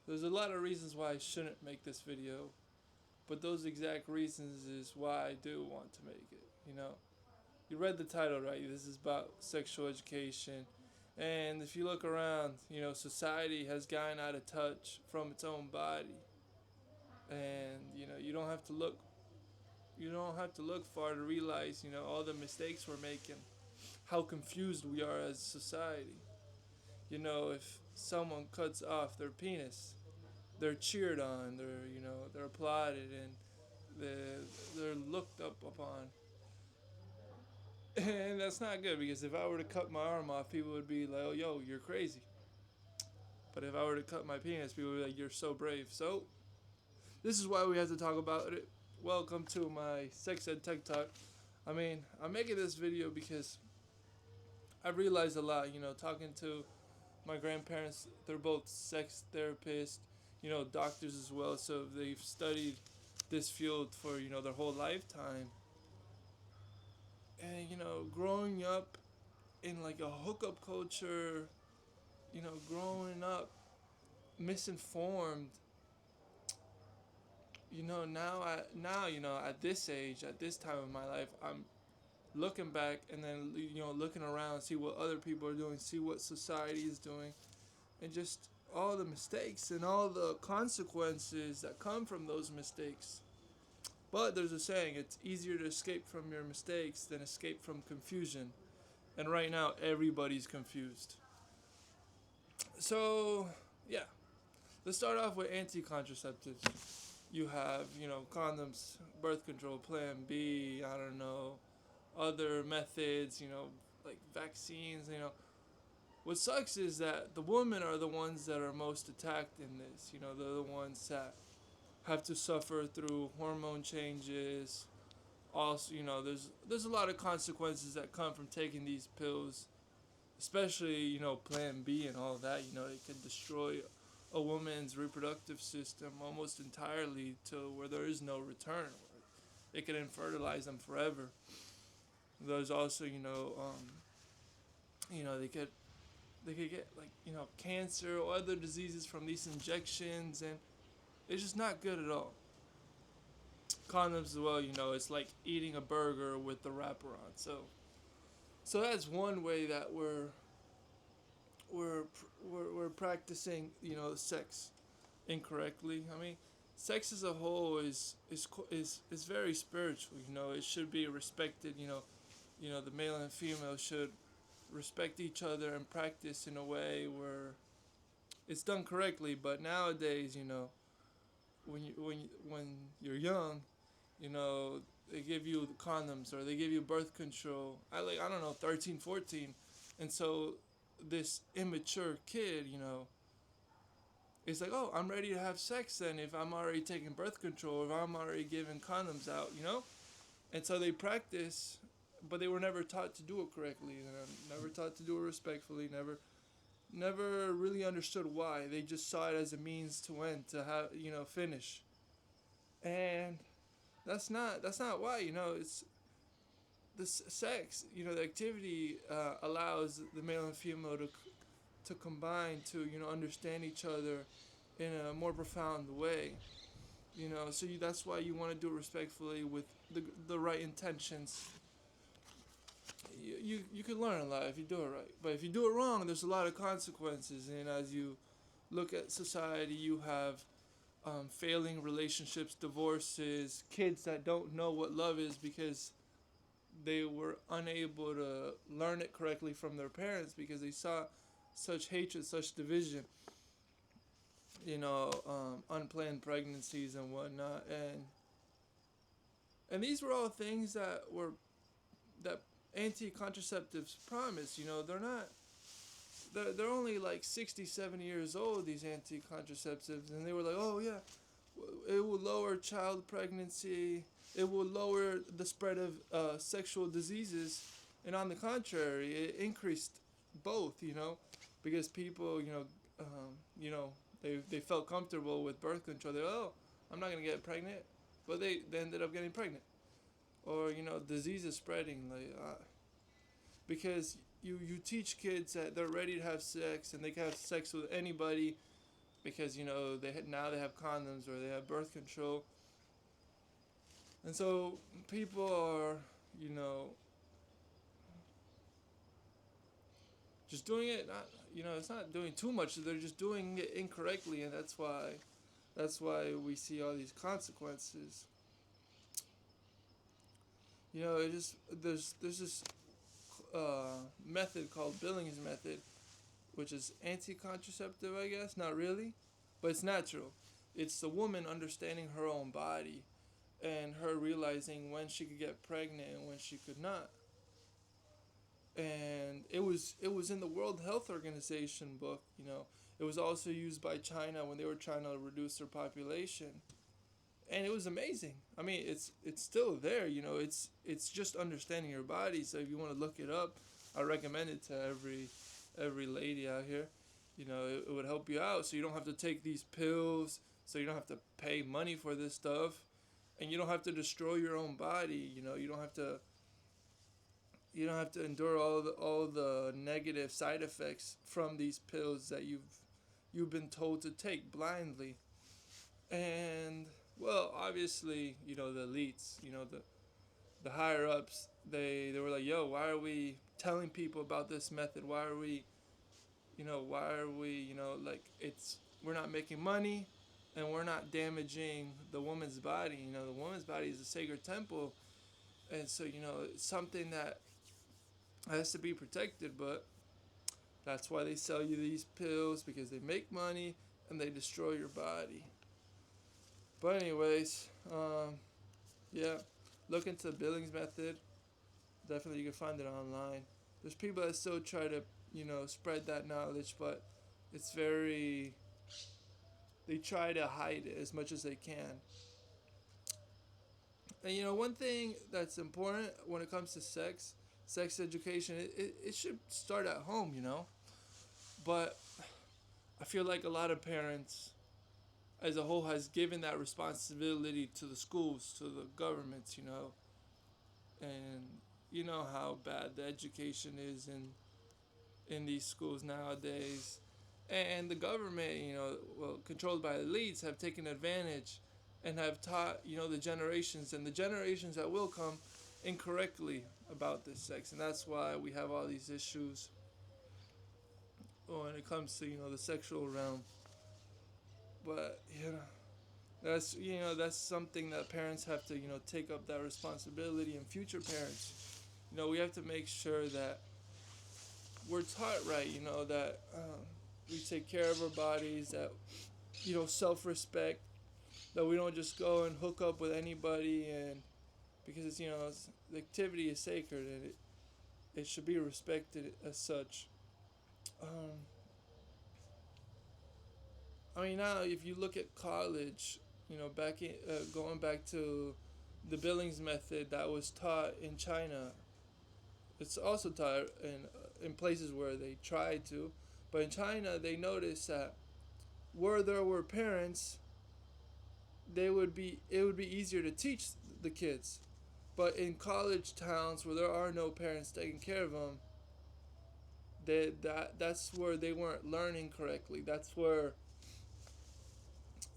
There's a lot of reasons why I shouldn't make this video, but those exact reasons is why I do want to make it. You read the title, right? This is about sexual education. And if you look around, society has gotten out of touch from its own body. And, you don't have to look far to realize, all the mistakes we're making, how confused we are as a society. If someone cuts off their penis, they're cheered on, they're applauded, and they're, they're looked up upon. And that's not good because if I were to cut my arm off, people would be like, "Oh, yo, you're crazy." But if I were to cut my penis, people would be like, "You're so brave." So this is why we have to talk about it. Welcome to my sex ed tech talk. I'm making this video because I've realized a lot. Talking to my grandparents, they're both sex therapists, doctors as well. So they've studied this field for their whole lifetime. And growing up in like a hookup culture, growing up misinformed, now at this age, at this time of my life, I'm looking back and then looking around, see what other people are doing, see what society is doing, and just all the mistakes and all the consequences that come from those mistakes. But there's a saying, it's easier to escape from your mistakes than escape from confusion. And right now, everybody's confused. So, yeah. Let's start off with anti-contraceptives. You have, condoms, birth control, Plan B, I don't know, other methods, like vaccines, What sucks is that the women are the ones that are most attacked in this. They're the ones that have to suffer through hormone changes. Also, there's a lot of consequences that come from taking these pills, especially Plan B and all that. It can destroy a woman's reproductive system almost entirely to where there is no return. It can infertilize them forever. There's also they could get like cancer or other diseases from these injections, and it's just not good at all. Condoms as well, it's like eating a burger with the wrapper on. So that's one way that we're practicing sex incorrectly. Sex as a whole is very spiritual. It should be respected. The male and female should respect each other and practice in a way where it's done correctly. But nowadays, when you're young, they give you condoms or they give you birth control. I don't know, 13, 14, and so this immature kid, is like, oh, I'm ready to have sex then if I'm already taking birth control, if I'm already giving condoms out. And so they practice, but they were never taught to do it correctly. Never taught to do it respectfully. Never really understood why. They just saw it as a means to end, to have finish. And that's not why. It's the sex. The activity allows the male and female to combine, to understand each other in a more profound way. So that's why you want to do it respectfully with the right intentions. You can learn a lot if you do it right, but if you do it wrong, there's a lot of consequences. And as you look at society, you have failing relationships, divorces, kids that don't know what love is because they were unable to learn it correctly from their parents because they saw such hatred, such division, unplanned pregnancies and whatnot. And these were all things that anti-contraceptives promise. They're only like 60, 70 years old, these anti-contraceptives, and they were like, oh yeah, it will lower child pregnancy, it will lower the spread of sexual diseases, and on the contrary, it increased both, because people, they felt comfortable with birth control. They, oh, I'm not gonna get pregnant, but they ended up getting pregnant, or diseases spreading because you teach kids that they're ready to have sex and they can have sex with anybody because now they have condoms or they have birth control, and so people are just doing it. Not it's not doing too much. They're just doing it incorrectly, and that's why we see all these consequences. It just there's this method called Billings method, which is anti-contraceptive, I guess. Not really, but it's natural. It's the woman understanding her own body and her realizing when she could get pregnant and when she could not. And it was in the World Health Organization book. It was also used by China when they were trying to reduce their population, and it was amazing. I mean, it's still there. It's just understanding your body. So if you want to look it up, I recommend it to every lady out here. It would help you out, so you don't have to take these pills, so you don't have to pay money for this stuff, and you don't have to destroy your own body. You don't have to endure all the negative side effects from these pills that you've been told to take blindly. And well, obviously, the elites, the higher ups, they were like, "Yo, why are we telling people about this method? Why are we, like, it's we're not making money, and we're not damaging the woman's body. The woman's body is a sacred temple, and so it's something that has to be protected. But that's why they sell you these pills, because they make money and they destroy your body. But anyways, yeah, look into the Billings method. Definitely, you can find it online. There's people that still try to spread that knowledge, but it's very they try to hide it as much as they can. And one thing that's important when it comes to sex education, it should start at home. But I feel like a lot of parents as a whole has given that responsibility to the schools, to the governments. And you know how bad the education is in these schools nowadays. And the government, well, controlled by elites, have taken advantage and have taught, the generations and the generations that will come incorrectly about this sex. And that's why we have all these issues when it comes to, the sexual realm. But, that's something that parents have to, take up that responsibility, and future parents, we have to make sure that we're taught right, that we take care of our bodies, that, self-respect, that we don't just go and hook up with anybody, and because the activity is sacred, and it should be respected as such. Um, I mean, now if you look at college, going back to the Billings method that was taught in China, it's also taught in places where they tried to, but in China they noticed that where there were parents, it would be easier to teach the kids. But in college towns where there are no parents taking care of them, that's where they weren't learning correctly. That's where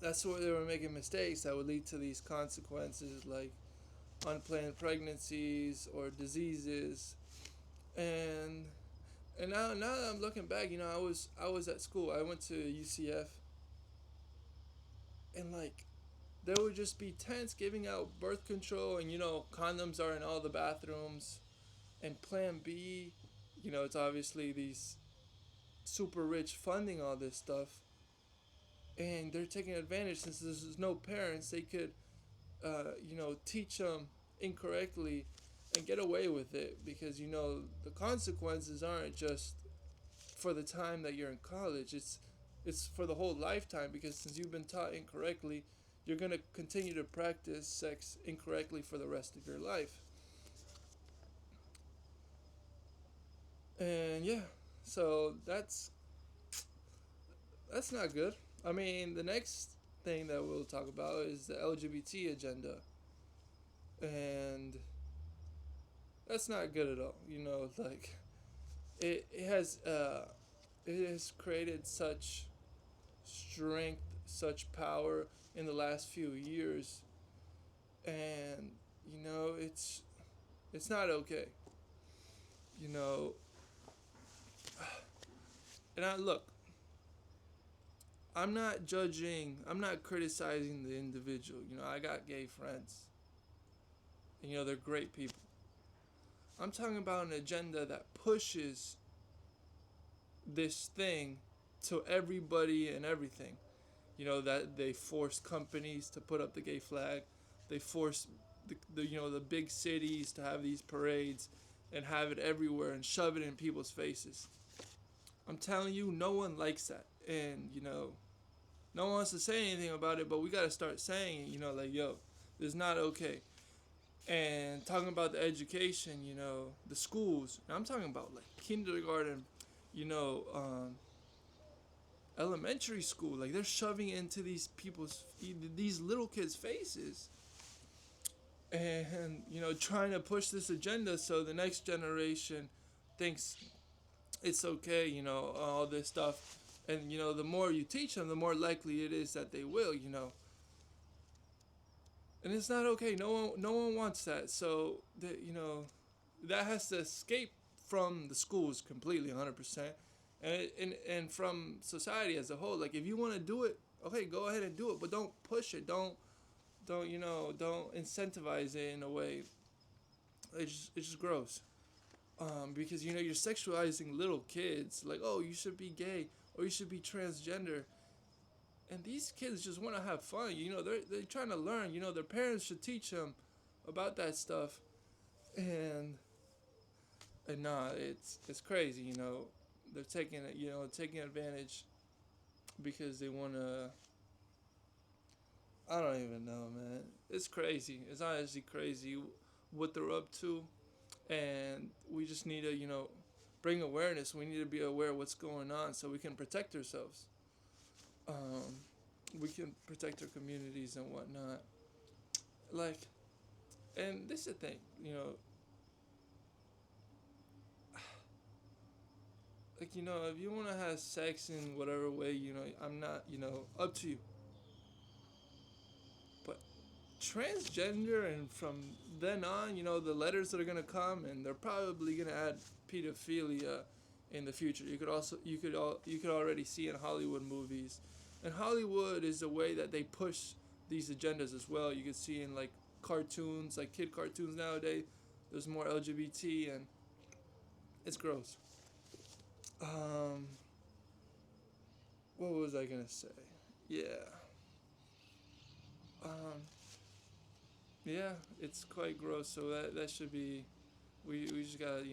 they were making mistakes that would lead to these consequences, like unplanned pregnancies or diseases. And now that I'm looking back, I was at school. I went to UCF, and like there would just be tents giving out birth control, and condoms are in all the bathrooms, and Plan B, it's obviously these super rich funding all this stuff, and they're taking advantage since there's no parents. They could, teach them incorrectly and get away with it, because the consequences aren't just for the time that you're in college. It's for the whole lifetime, because since you've been taught incorrectly, you're going to continue to practice sex incorrectly for the rest of your life. And yeah, so that's not good. I mean, the next thing that we'll talk about is the LGBT agenda. And that's not good at all. Like it has created such strength, such power in the last few years, and it's not okay. You know, and I look, I'm not judging, I'm not criticizing the individual. I got gay friends, and they're great people. I'm talking about an agenda that pushes this thing to everybody and everything. That they force companies to put up the gay flag. They force the big cities to have these parades and have it everywhere and shove it in people's faces. I'm telling you, no one likes that, and no one wants to say anything about it. But we gotta start saying, like, yo, this is not okay. And talking about the education, the schools. And I'm talking about like kindergarten, you know, elementary school. Like they're shoving it into these little kids' faces, and trying to push this agenda so the next generation thinks it's okay. All this stuff, and the more you teach them, the more likely it is that they will. And it's not okay. No one wants that. So that that has to escape from the schools completely, 100%, and from society as a whole. Like if you want to do it, okay, go ahead and do it, but don't push it. Don't incentivize it in a way. It's just gross. Because you're sexualizing little kids. Like, oh, you should be gay or you should be transgender, and these kids just want to have fun. They're trying to learn. Their parents should teach them about that stuff, and nah, it's crazy. They're taking it. Taking advantage because they want to. I don't even know, man. It's crazy. It's honestly crazy what they're up to, and we just need to bring awareness. We need to be aware of what's going on so we can protect ourselves. Um, we can protect our communities and whatnot. Like, and this is the thing, like if you want to have sex in whatever way, I'm not, up to you. But transgender, and from then on, the letters that are gonna come, and they're probably gonna add pedophilia in the future. You could already see in Hollywood movies, and Hollywood is the way that they push these agendas as well. You could see in like cartoons, like kid cartoons nowadays. There's more LGBT, and it's gross. Um, what was I gonna say? Yeah. Um, yeah, it's quite gross. So that should be. We just gotta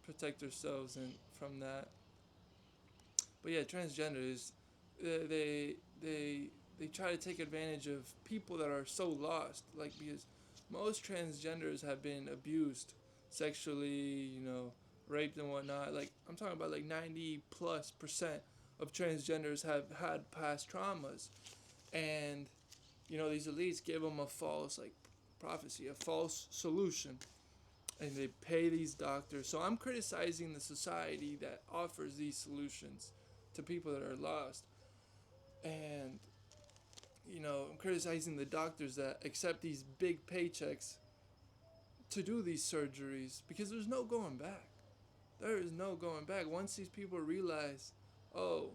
protect ourselves and from that. But yeah, transgenders, they they try to take advantage of people that are so lost. Like because most transgenders have been abused sexually, raped and whatnot. Like I'm talking about like 90+% of transgenders have had past traumas, and these elites give them a false like prophecy, a false solution, and they pay these doctors. So I'm criticizing the society that offers these solutions to people that are lost, and I'm criticizing the doctors that accept these big paychecks to do these surgeries because there's no going back. There is no going back. Once these people realize, oh,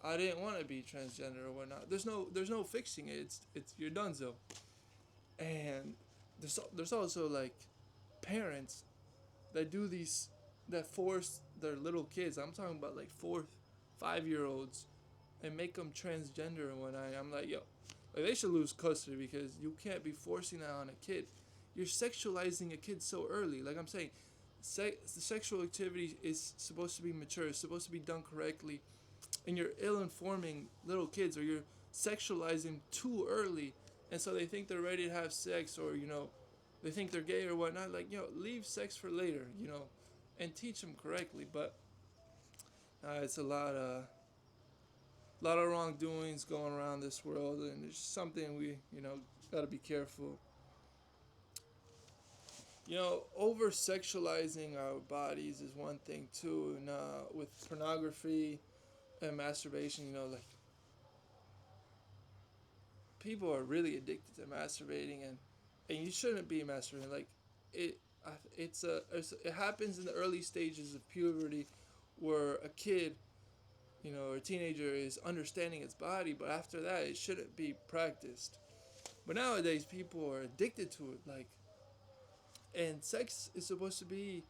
I didn't want to be transgender or whatnot. There's no fixing it. It's you're donezo. And there's also like parents that do these that force their little kids. I'm talking about like 4, 5 year olds and make them transgender and whatnot. I'm like, yo, like they should lose custody because you can't be forcing that on a kid. You're sexualizing a kid so early. Like I'm saying, the sexual activity is supposed to be mature. It's supposed to be done correctly, and you're ill-informing little kids, or you're sexualizing too early, and so they think they're ready to have sex, or they think they're gay or whatnot. Like leave sex for later, and teach them correctly. But it's a lot of wrongdoings going around this world, and it's something we gotta be careful. Over sexualizing our bodies is one thing too, and with pornography and masturbation, like people are really addicted to masturbating, and you shouldn't be masturbating. Like it, it happens in the early stages of puberty, where a kid, or a teenager is understanding its body, but after that, it shouldn't be practiced. But nowadays, people are addicted to it. Like, and sex is supposed to be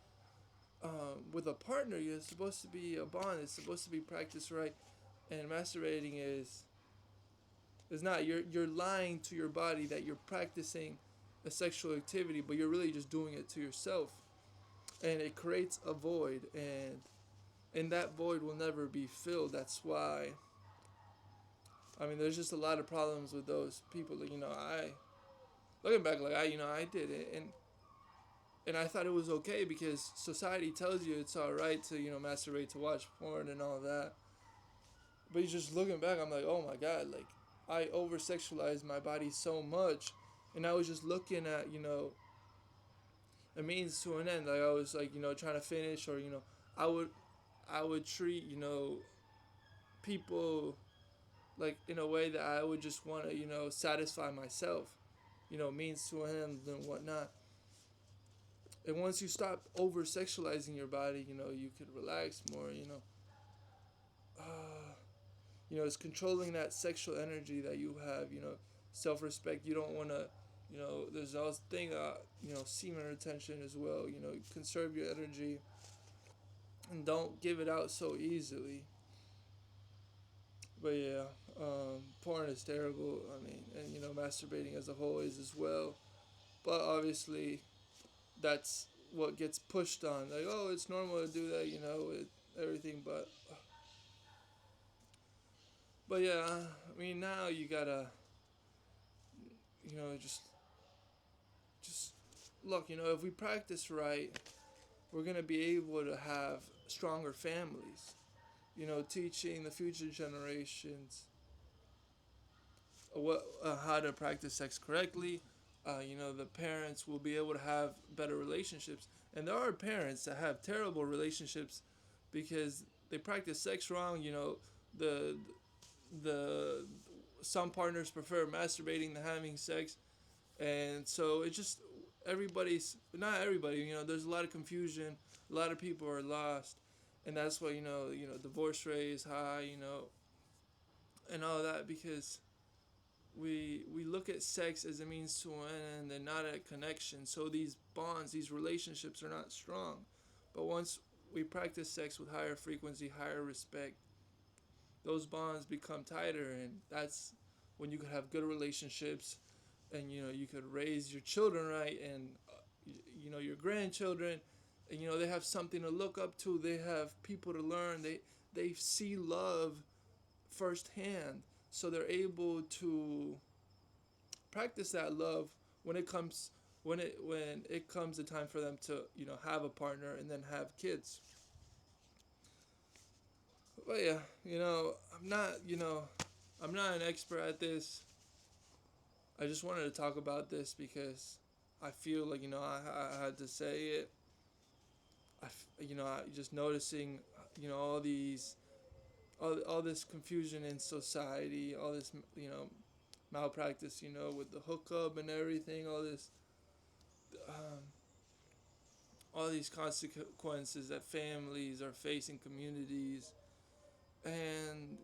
with a partner. You're supposed to be a bond. It's supposed to be practiced right, and masturbating is not. You're lying to your body that you're practicing a sexual activity, but you're really just doing it to yourself, and it creates a void, and that void will never be filled. That's why. I mean, there's just a lot of problems with those people. Like, I looking back, like I did it, and I thought it was okay because society tells you it's all right to masturbate, to watch porn and all that. But you just looking back, I'm like, oh my god, like I over sexualized my body so much, and I was just looking at a means to an end. Like I was like trying to finish, or I would I would treat people like in a way that I would just want to satisfy myself, means to an end and whatnot. And once you stop over sexualizing your body, you could relax more. It's controlling that sexual energy that you have. Self respect. You don't want to. There's also thing. Semen retention as well. Conserve your energy and don't give it out so easily. But yeah, porn is terrible. I mean, and masturbating as a whole is as well. But obviously, that's what gets pushed on. Like, oh, it's normal to do that, with everything. But yeah, I mean, now you gotta, just look. If we practice right, we're gonna be able to have stronger families. Teaching the future generations how to practice sex correctly. The parents will be able to have better relationships. And there are parents that have terrible relationships because they practice sex wrong. The the some partners prefer masturbating than having sex, and so it's just everybody's not everybody. There's a lot of confusion. A lot of people are lost, and that's why divorce rate is high. And all that because we look at sex as a means to an end and not a connection. So these bonds, these relationships are not strong. But once we practice sex with higher frequency, higher respect, those bonds become tighter, and that's when you could have good relationships, and you could raise your children right, and your grandchildren, and they have something to look up to. They have people to learn. They see love firsthand, so they're able to practice that love when it comes the time for them to have a partner and then have kids. But yeah, I'm not an expert at this. I just wanted to talk about this because I feel like I had to say it. I just noticing all this confusion in society, all this malpractice, with the hookup and everything, um, all these consequences that families are facing, communities, and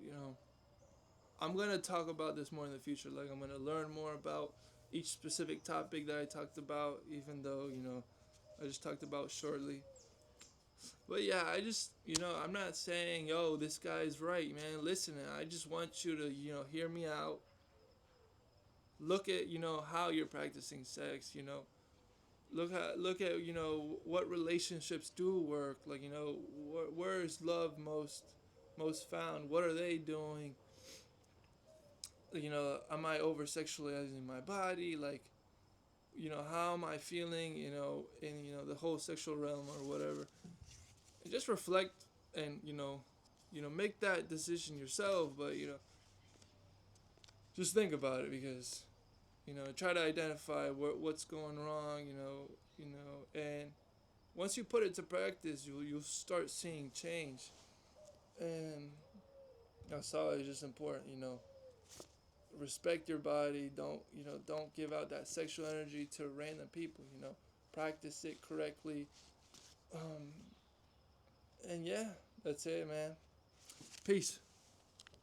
I'm gonna talk about this more in the future. Like I'm gonna learn more about each specific topic that I talked about, even though I just talked about shortly. But yeah, I just I'm not saying yo this guy's right, man. Listen, I just want you to hear me out. Look at how you're practicing sex. Look at what relationships do work. Like where is love most found? What are they doing? Am I over sexualizing my body? Like how am I feeling? In the whole sexual realm or whatever. And just reflect and make that decision yourself. But just think about it because try to identify what's going wrong. And once you put it to practice, you'll start seeing change. And That's all. It's just important, respect your body. Don't give out that sexual energy to random people. Practice it correctly. Um, and yeah, that's it, man. Peace.